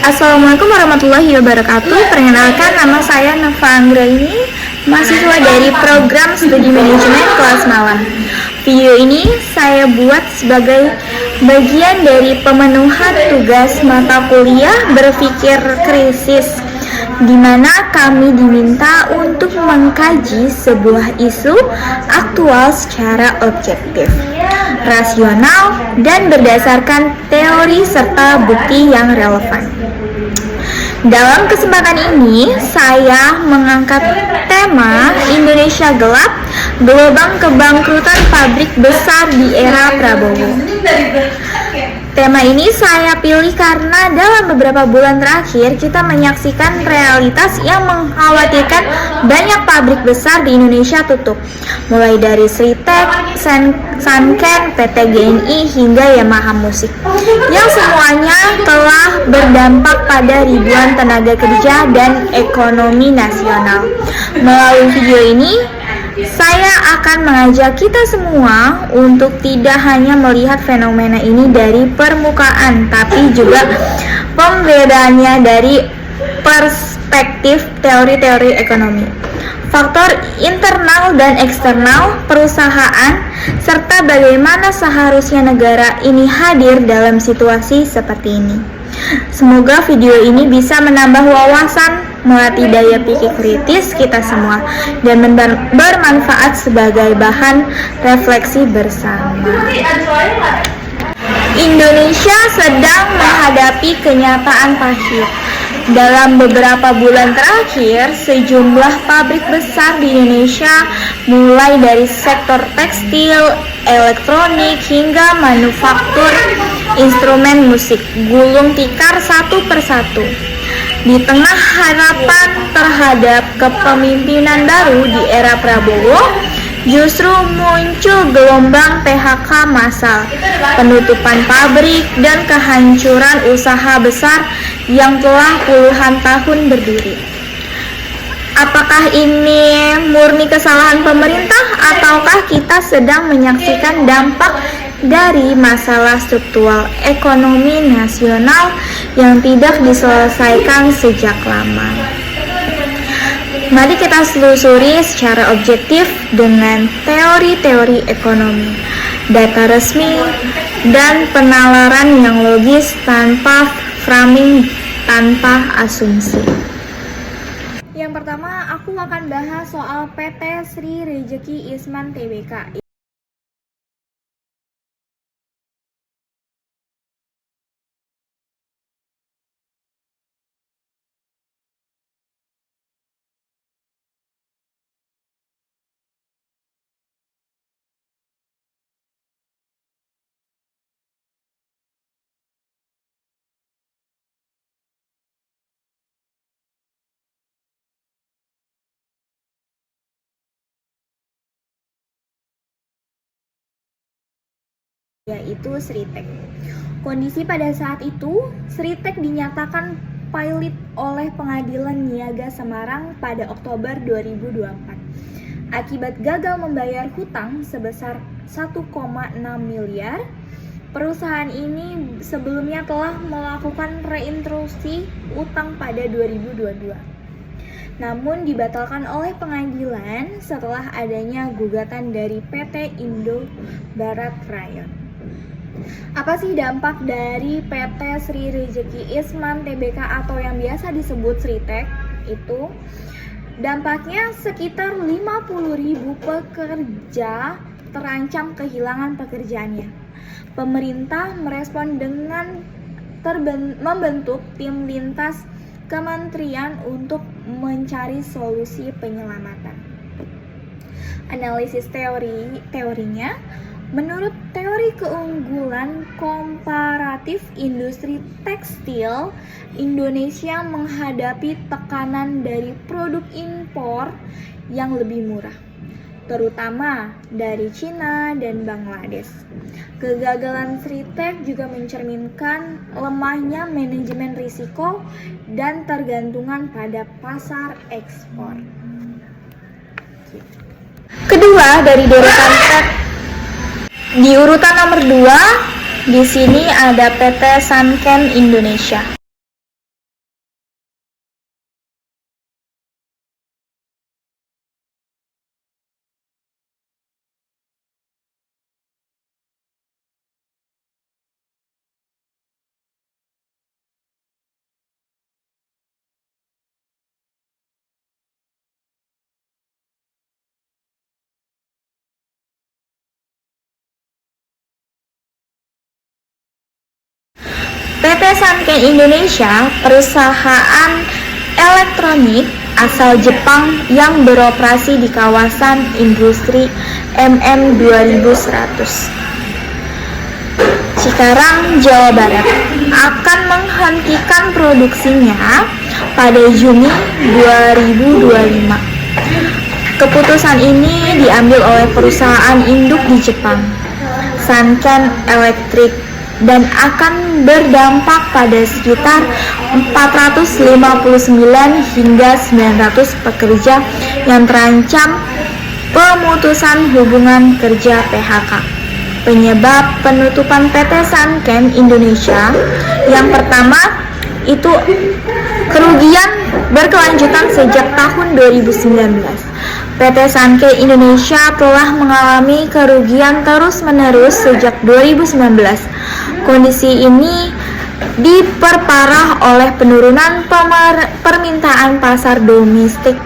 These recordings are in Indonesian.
Assalamualaikum warahmatullahi wabarakatuh. Perkenalkan, nama saya Nova Anggraini, mahasiswa dari program studi manajemen kelas malam. Video ini saya buat sebagai bagian dari pemenuhan tugas mata kuliah berpikir krisis, di mana kami diminta untuk mengkaji sebuah isu aktual secara objektif, rasional, dan berdasarkan teori serta bukti yang relevan. Dalam kesempatan ini, saya mengangkat tema Indonesia Gelap, Gelombang Kebangkrutan Pabrik Besar di Era Prabowo. Tema ini saya pilih karena dalam beberapa bulan terakhir kita menyaksikan realitas yang mengkhawatirkan banyak pabrik besar di Indonesia tutup, mulai dari Sritek, Sanken, PT GNI hingga Yamaha Musik, yang semuanya telah berdampak pada ribuan tenaga kerja dan ekonomi nasional. Melalui video ini, saya akan mengajak kita semua untuk tidak hanya melihat fenomena ini dari permukaan, tapi juga pembedanya dari perspektif teori-teori ekonomi, faktor internal dan eksternal perusahaan, serta bagaimana seharusnya negara ini hadir dalam situasi seperti ini. Semoga video ini bisa menambah wawasan, melatih daya pikir kritis kita semua, dan bermanfaat sebagai bahan refleksi bersama. Indonesia sedang menghadapi kenyataan pahit. Dalam beberapa bulan terakhir, sejumlah pabrik besar di Indonesia, mulai dari sektor tekstil, elektronik, hingga manufaktur instrumen musik, gulung tikar satu persatu. Di tengah harapan terhadap kepemimpinan baru di era Prabowo, justru muncul gelombang PHK massal, penutupan pabrik, dan kehancuran usaha besar yang telah puluhan tahun berdiri. Apakah ini murni kesalahan pemerintah, ataukah kita sedang menyaksikan dampak dari masalah struktural ekonomi nasional yang tidak diselesaikan sejak lama? Mari kita selusuri secara objektif dengan teori-teori ekonomi, data resmi, dan penalaran yang logis tanpa framing, tanpa asumsi. Yang pertama, aku akan bahas soal PT Sri Rejeki Isman Tbk. Yaitu Sritek. Kondisi pada saat itu, Sritek dinyatakan pilot oleh Pengadilan Niaga Semarang pada Oktober 2024 akibat gagal membayar hutang sebesar 1,6 miliar. Perusahaan ini sebelumnya telah melakukan reinstruksi utang pada 2022. Namun dibatalkan oleh pengadilan setelah adanya gugatan dari PT Indo Barat Rayon. Apa sih dampak dari PT Sri Rejeki Isman Tbk atau yang biasa disebut Sritek itu? Dampaknya sekitar 50.000 pekerja terancam kehilangan pekerjaannya. Pemerintah merespon dengan membentuk tim lintas kementerian untuk mencari solusi penyelamatan. Analisis teorinya, menurut teori keunggulan komparatif industri tekstil, Indonesia menghadapi tekanan dari produk impor yang lebih murah, terutama dari Cina dan Bangladesh. Kegagalan Sritek juga mencerminkan lemahnya manajemen risiko dan tergantungan pada pasar ekspor. Kedua dari deretan di urutan nomor 2, di sini ada PT Sanken Indonesia. PT Sanken Indonesia, perusahaan elektronik asal Jepang yang beroperasi di kawasan industri MM 2100 Cikarang, Jawa Barat, akan menghentikan produksinya pada Juni 2025. Keputusan ini diambil oleh perusahaan induk di Jepang, Sanken Electric, dan akan berdampak pada sekitar 459 hingga 900 pekerja yang terancam pemutusan hubungan kerja PHK. Penyebab penutupan PT Sanken Indonesia yang pertama itu kerugian berkelanjutan sejak tahun 2019. PT Sanken Indonesia telah mengalami kerugian terus-menerus sejak 2019. Kondisi ini diperparah oleh penurunan permintaan pasar domestik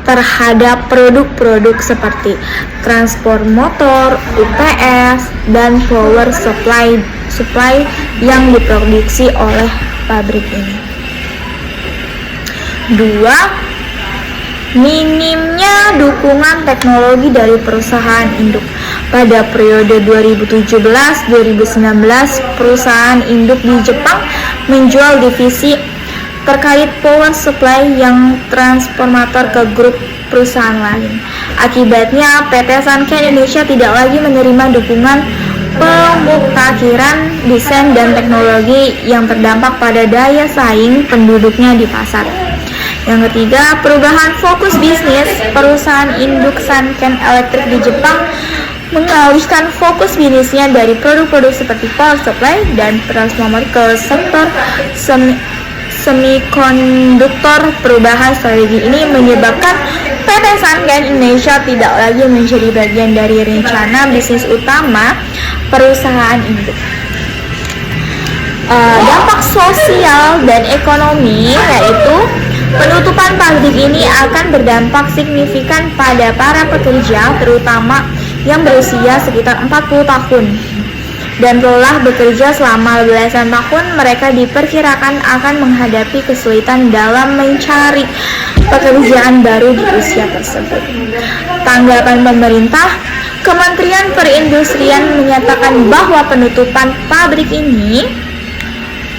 terhadap produk-produk seperti transformator, UPS, dan power supply yang diproduksi oleh pabrik ini. 2. Minimnya dukungan teknologi dari perusahaan induk. Pada periode 2017-2019, perusahaan induk di Jepang menjual divisi terkait power supply yang transformator ke grup perusahaan lain. Akibatnya, PT Sanken Indonesia tidak lagi menerima dukungan pemutahiran desain dan teknologi yang terdampak pada daya saing penduduknya di pasar. Yang ketiga, perubahan fokus bisnis. Perusahaan induk Sanken Electric di Jepang mengalihkan fokus bisnisnya dari produk-produk seperti power supply dan transformer ke sektor semikonduktor. Perubahan strategi ini menyebabkan PT Sanken Indonesia tidak lagi menjadi bagian dari rencana bisnis utama perusahaan induk. Dampak sosial dan ekonomi, yaitu penutupan pabrik ini akan berdampak signifikan pada para pekerja, terutama yang berusia sekitar 40 tahun dan telah bekerja selama belasan tahun. Mereka diperkirakan akan menghadapi kesulitan dalam mencari pekerjaan baru di usia tersebut. Tanggapan pemerintah, Kementerian Perindustrian menyatakan bahwa penutupan pabrik ini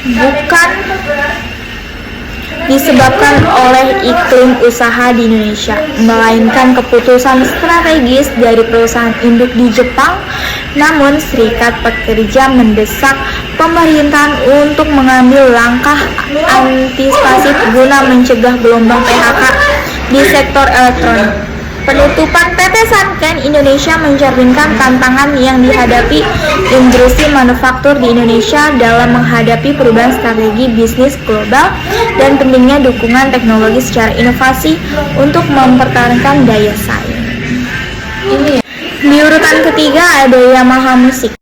bukan disebabkan oleh iklim usaha di Indonesia, melainkan keputusan strategis dari perusahaan induk di Jepang. Namun, Serikat Pekerja mendesak pemerintahan untuk mengambil langkah antisipasi guna mencegah gelombang PHK di sektor elektronik. Penutupan PT Sanken Indonesia mencerminkan tantangan yang dihadapi industri manufaktur di Indonesia dalam menghadapi perubahan strategi bisnis global dan pentingnya dukungan teknologi secara inovasi untuk mempertahankan daya saing. Di urutan ketiga ada Yamaha Music.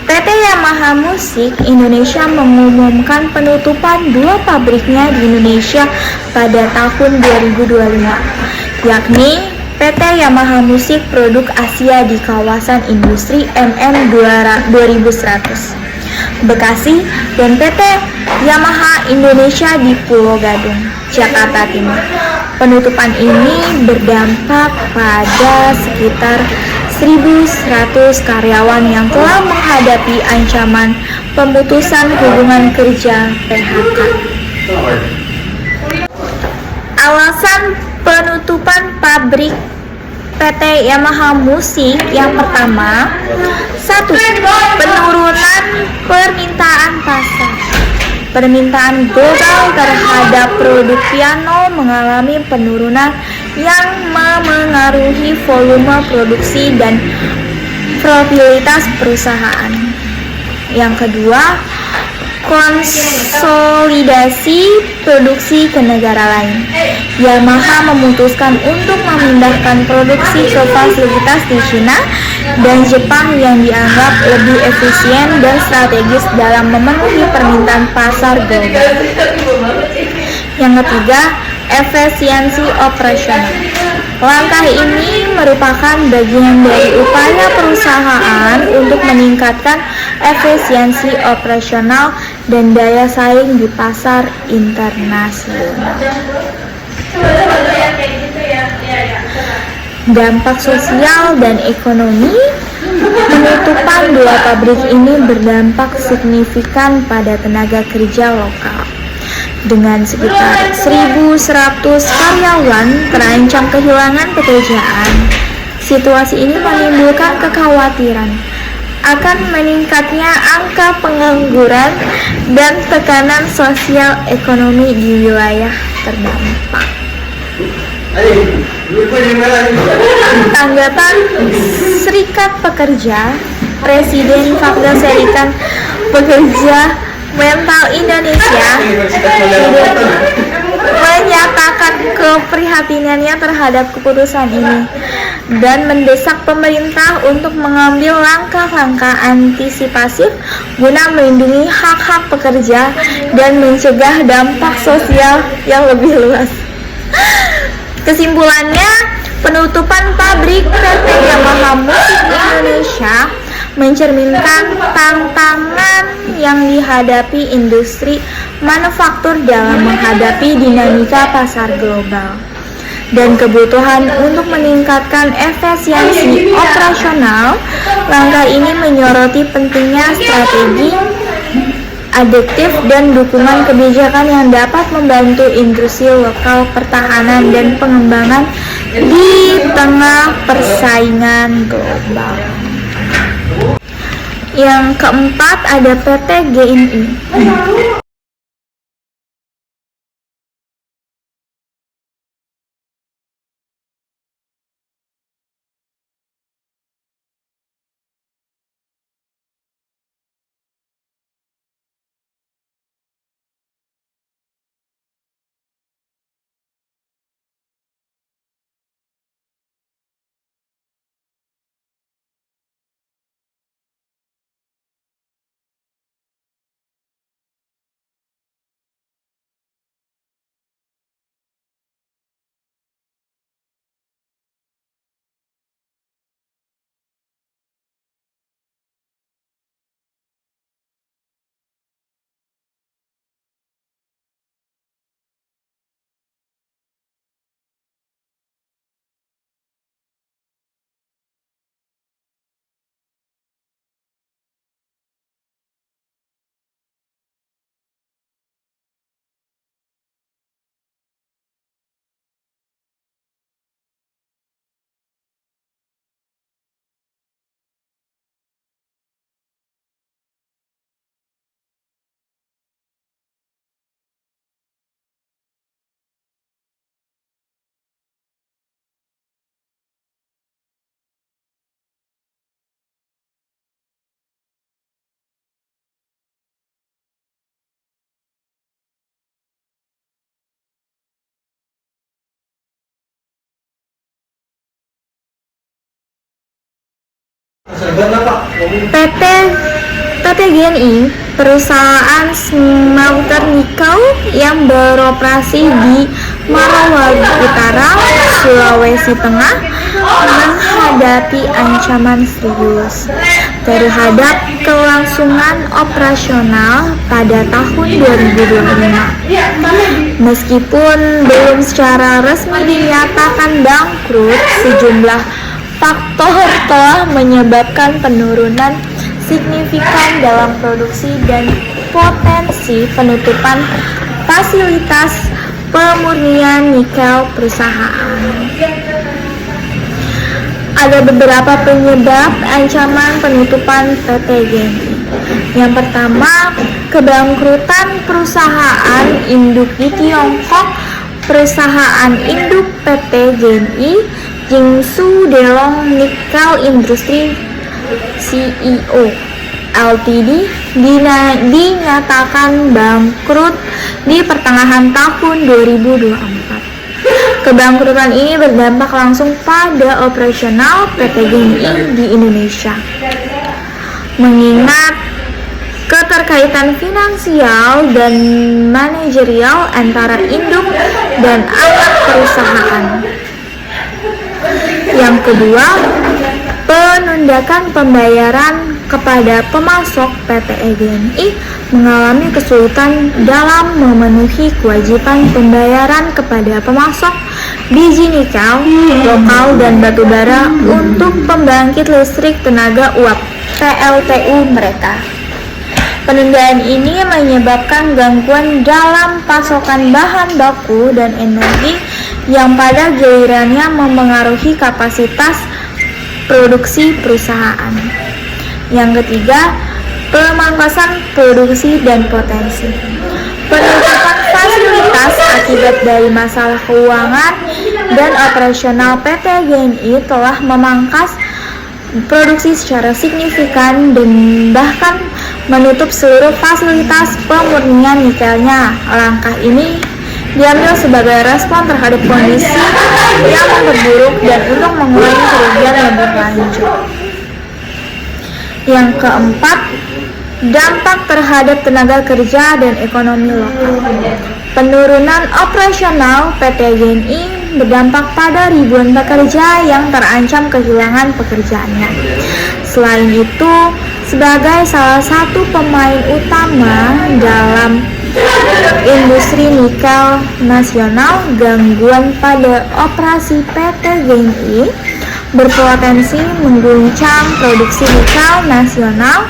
PT Yamaha Music Indonesia mengumumkan penutupan 2 pabriknya di Indonesia pada tahun 2025, yakni PT Yamaha Music Produk Asia di kawasan industri MM 2100 Bekasi dan PT Yamaha Indonesia di Pulau Gadung, Jakarta Timur. Penutupan ini berdampak pada sekitar 1.100 karyawan yang telah menghadapi ancaman pemutusan hubungan kerja PHK. Alasan penutupan pabrik PT Yamaha Musik yang pertama, 1. Penurunan permintaan pasar. Permintaan global terhadap produk piano mengalami penurunan yang memengaruhi volume produksi dan profitabilitas perusahaan. Yang kedua, konsolidasi produksi ke negara lain. Yamaha memutuskan untuk memindahkan produksi ke fasilitas di China dan Jepang yang dianggap lebih efisien dan strategis dalam memenuhi permintaan pasar global. Yang ketiga, efisiensi operasional. Langkah ini merupakan bagian dari upaya perusahaan untuk meningkatkan efisiensi operasional dan daya saing di pasar internasional. Dampak sosial dan ekonomi. Penutupan dua pabrik ini berdampak signifikan pada tenaga kerja lokal, dengan sekitar 1.100 karyawan terancam kehilangan pekerjaan. Situasi ini menimbulkan kekhawatiran akan meningkatnya angka pengangguran dan tekanan sosial ekonomi di wilayah terdampak. Tanggapan Serikat Pekerja, Presiden Fakta Serikat Pekerja Mental Indonesia menyatakan keprihatinannya terhadap keputusan ini dan mendesak pemerintah untuk mengambil langkah-langkah antisipatif guna melindungi hak-hak pekerja dan mencegah dampak sosial yang lebih luas. Kesimpulannya, penutupan pabrik PT Yamaha Musik Indonesia mencerminkan tantangan yang dihadapi industri manufaktur dalam menghadapi dinamika pasar global dan kebutuhan untuk meningkatkan efisiensi operasional. Langkah ini menyoroti pentingnya strategi adaptif dan dukungan kebijakan yang dapat membantu industri lokal, pertahanan, dan pengembangan di tengah persaingan global. Yang keempat ada PT GNI. PT GNI, perusahaan smelter nikel yang beroperasi di Marawi Utara, Sulawesi Tengah, menghadapi ancaman serius terhadap kelangsungan operasional pada tahun 2025. Meskipun belum secara resmi dinyatakan bangkrut, sejumlah faktor telah menyebabkan penurunan signifikan dalam produksi dan potensi penutupan fasilitas pemurnian nikel perusahaan. Ada beberapa penyebab ancaman penutupan PT GNI. Yang pertama, kebangkrutan perusahaan induk di Tiongkok. Perusahaan induk PT GNI, Jiangsu Delong Nickel Industry CEO Ltd dinyatakan bangkrut di pertengahan tahun 2024. Kebangkrutan ini berdampak langsung pada operasional PT GNI di Indonesia. Mengingat keterkaitan finansial dan manajerial antara induk dan anak perusahaan. Yang kedua, penundakan pembayaran kepada pemasok PT GNI mengalami kesulitan dalam memenuhi kewajiban pembayaran kepada pemasok biji nikel lokal dan batubara untuk pembangkit listrik tenaga uap PLTU mereka. Penundaan ini menyebabkan gangguan dalam pasokan bahan baku dan energi yang pada gilirannya mempengaruhi kapasitas produksi perusahaan. Yang ketiga, pemangkasan produksi dan potensi. Penutupan fasilitas akibat dari masalah keuangan dan operasional PT GNI telah memangkas produksi secara signifikan dan bahkan menutup seluruh fasilitas pemurnian nikelnya. Langkah ini diambil sebagai respon terhadap kondisi yang memperburuk dan untuk mengurangi kerugian lebih lanjut. Yang keempat, dampak terhadap tenaga kerja dan ekonomi lokal. Penurunan operasional PT GNI berdampak pada ribuan pekerja yang terancam kehilangan pekerjaannya. Selain itu, sebagai salah satu pemain utama dalam industri nikel nasional, gangguan pada operasi PT GNI berpotensi mengguncang produksi nikel nasional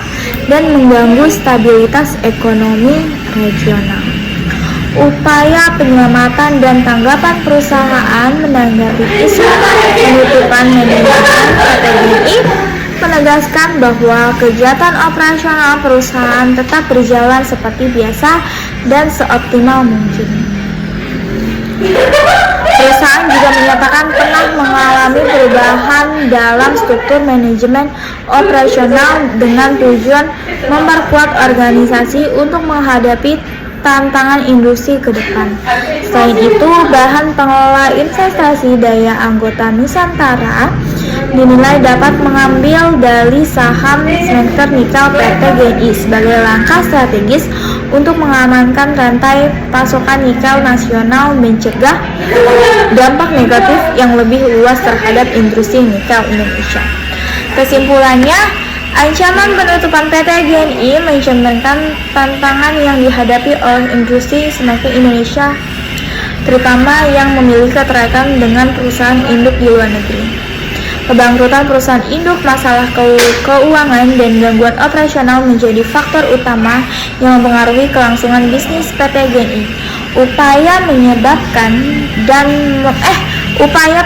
dan mengganggu stabilitas ekonomi regional. Upaya penyelamatan dan tanggapan perusahaan menanggapi isu penutupan manajemen PT GNI menegaskan bahwa kegiatan operasional perusahaan tetap berjalan seperti biasa dan seoptimal mungkin. Perusahaan juga menyatakan pernah mengalami perubahan dalam struktur manajemen operasional dengan tujuan memperkuat organisasi untuk menghadapi tantangan industri ke depan. Selain itu, bahan pengelola investasi daya anggota Nusantara dinilai dapat mengambil dalih saham smelter nikel PT GNI sebagai langkah strategis untuk mengamankan rantai pasokan nikel nasional, mencegah dampak negatif yang lebih luas terhadap industri nikel Indonesia. Kesimpulannya, ancaman penutupan PT GNI mencerminkan tantangan yang dihadapi oleh industri smelter Indonesia, terutama yang memiliki keterkaitan dengan perusahaan induk di luar negeri. Kebangkrutan perusahaan induk, masalah keuangan, dan gangguan operasional menjadi faktor utama yang mempengaruhi kelangsungan bisnis PT GNI. Upaya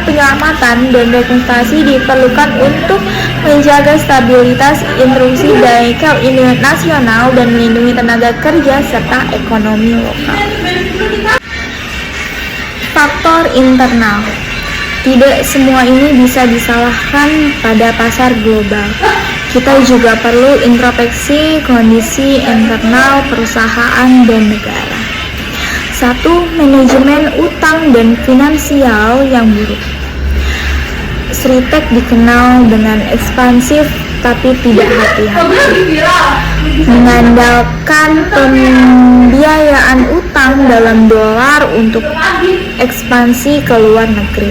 penyelamatan dan rekonstruksi diperlukan untuk menjaga stabilitas industri nikel nasional dan melindungi tenaga kerja serta ekonomi lokal. Faktor internal. Tidak semua ini bisa disalahkan pada pasar global. Kita juga perlu introspeksi kondisi internal perusahaan dan negara. 1. Manajemen utang dan finansial yang buruk. Sritek dikenal dengan ekspansif tapi tidak hati-hati, mengandalkan pembiayaan utang dalam dolar untuk ekspansi ke luar negeri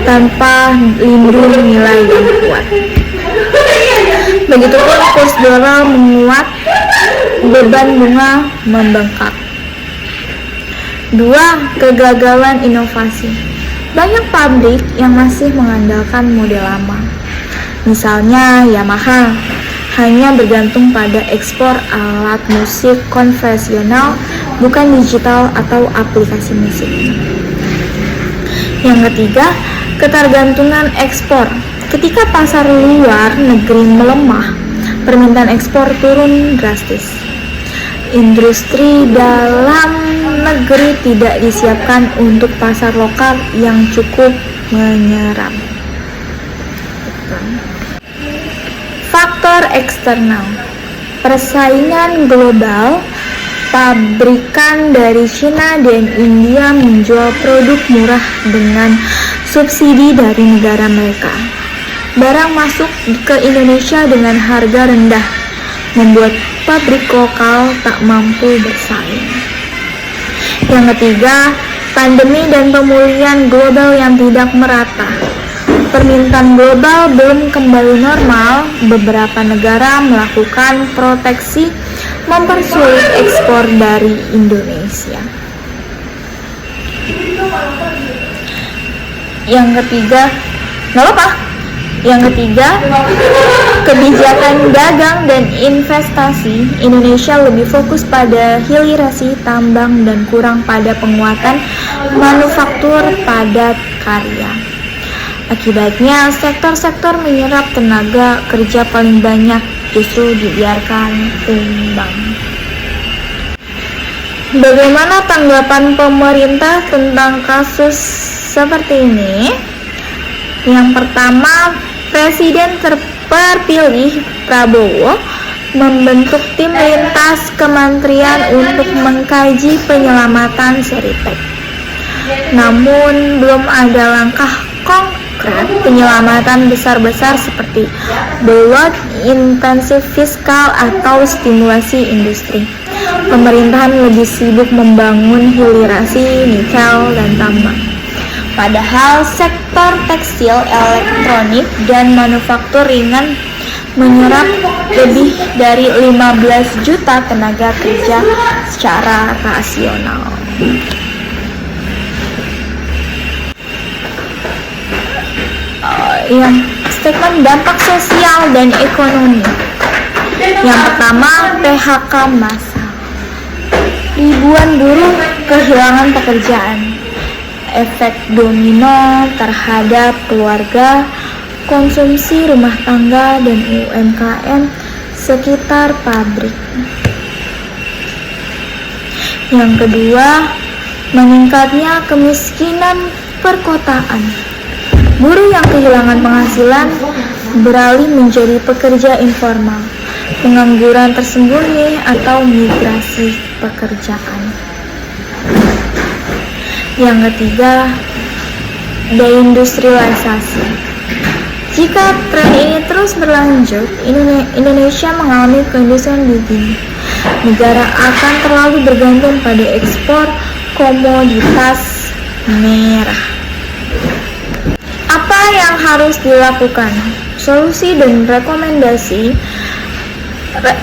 tanpa lindung nilai yang kuat. Begitupun kurs dolar menguat, beban bunga membengkak. 2. Kegagalan inovasi. Banyak pabrik yang masih mengandalkan model lama. Misalnya Yamaha hanya bergantung pada ekspor alat musik konvensional, bukan digital atau aplikasi musik. Yang ketiga, Ketergantungan ekspor. Ketika pasar luar negeri melemah, permintaan ekspor turun drastis. Industri dalam negeri tidak disiapkan untuk pasar lokal yang cukup menyerap. Faktor eksternal. Persaingan global. Pabrikan dari Cina dan India menjual produk murah dengan subsidi dari negara mereka. Barang masuk ke Indonesia dengan harga rendah, membuat pabrik lokal tak mampu bersaing. Yang ketiga, pandemi dan pemulihan global yang tidak merata. Permintaan global belum kembali normal, beberapa negara melakukan proteksi mempersulit ekspor dari Indonesia. Yang ketiga, kebijakan dagang dan investasi. Indonesia lebih fokus pada hilirisasi tambang dan kurang pada penguatan manufaktur padat karya. Akibatnya, sektor-sektor menyerap tenaga kerja paling banyak justru dibiarkan tumbang. Bagaimana tanggapan pemerintah tentang kasus seperti ini? Yang pertama, Presiden terpilih Prabowo membentuk tim lintas kementerian untuk mengkaji penyelamatan Seritek. Namun, belum ada langkah konkret penyelamatan besar-besar seperti bailout, intensif fiskal, atau stimulasi industri. Pemerintahan lebih sibuk membangun hilirisasi nikel dan tambang. Padahal sektor tekstil, elektronik, dan manufaktur ringan menyerap lebih dari 15 juta tenaga kerja secara rasional. Yang statement dampak sosial dan ekonomi. Yang pertama, PHK massal. Ribuan buruh kehilangan pekerjaan. Efek domino terhadap keluarga, konsumsi rumah tangga, dan UMKM sekitar pabrik. Yang kedua, meningkatnya kemiskinan perkotaan. Buruh yang kehilangan penghasilan beralih menjadi pekerja informal, pengangguran tersembunyi, atau migrasi pekerjaan. Yang ketiga, deindustrialisasi. Jika tren ini terus berlanjut, Indonesia mengalami keindustrian gigi. Negara akan terlalu bergantung pada ekspor komoditas merah. Apa yang harus dilakukan? Solusi dan rekomendasi.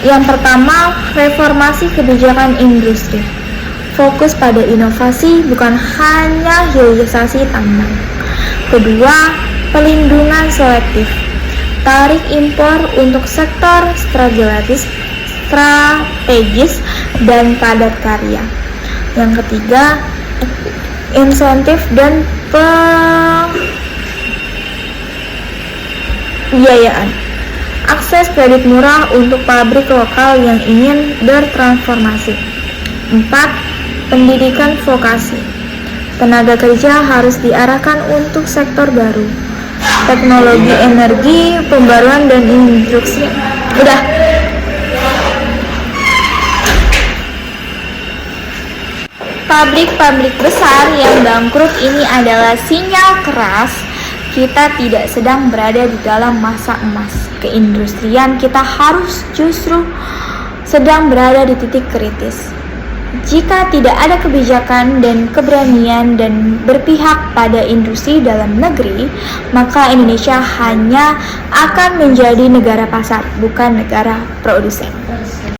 Yang pertama, reformasi kebijakan industri. Fokus pada inovasi, bukan hanya hilirisasi tambang. Kedua, pelindungan selektif. Tarik impor untuk sektor strategis dan padat karya. Yang ketiga, insentif dan pembiayaan. Akses kredit murah untuk pabrik lokal yang ingin bertransformasi. 4. Pendidikan vokasi. Tenaga kerja harus diarahkan untuk sektor baru, teknologi energi, pembaruan, dan industri. Pabrik-pabrik besar yang bangkrut ini adalah sinyal keras kita tidak sedang berada di dalam masa emas. Keindustrian kita harus justru sedang berada di titik kritis. Jika tidak ada kebijakan dan keberanian dan berpihak pada industri dalam negeri, maka Indonesia hanya akan menjadi negara pasar, bukan negara produsen.